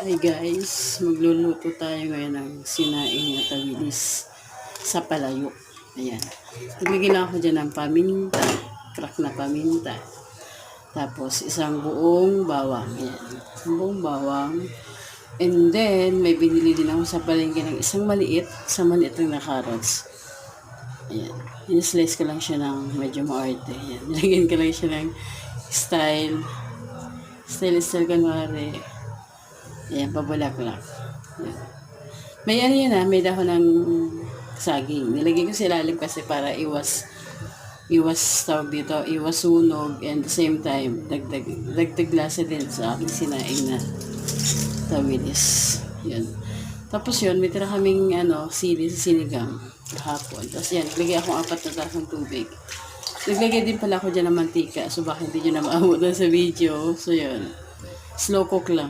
Hi guys, magluluto tayo ngayon ng sinaing na tawilis sa palayok. Ayan. Naglagay lang ako dyan ng paminta, crack na paminta. Tapos isang buong bawang. Ayan. Isang buong bawang. And then, may binili din ako sa palengke ng isang maliit lang na carrots. Ayan. In-slice ko lang siya ng medyo maarte. Ayan. Nilagyan ko lang siya ng style kunwari. Ayan, pabulaklak. Ayan. May ano yan may dahon ng saging. Nilagay ko sa ilalim kasi para iwas tawag dito, iwas sunog, and the same time, dagdag lasa din sa aking sinaing na tawilis. Yan. Tapos yun, may tira kaming sili sa sinigang kahapon. Tapos yan, naglagay akong 4 na tasang tubig. Naglagay din pala ako dyan ng mantika. So baka hindi nyo na maabutan sa video. So yun, slow cook lang.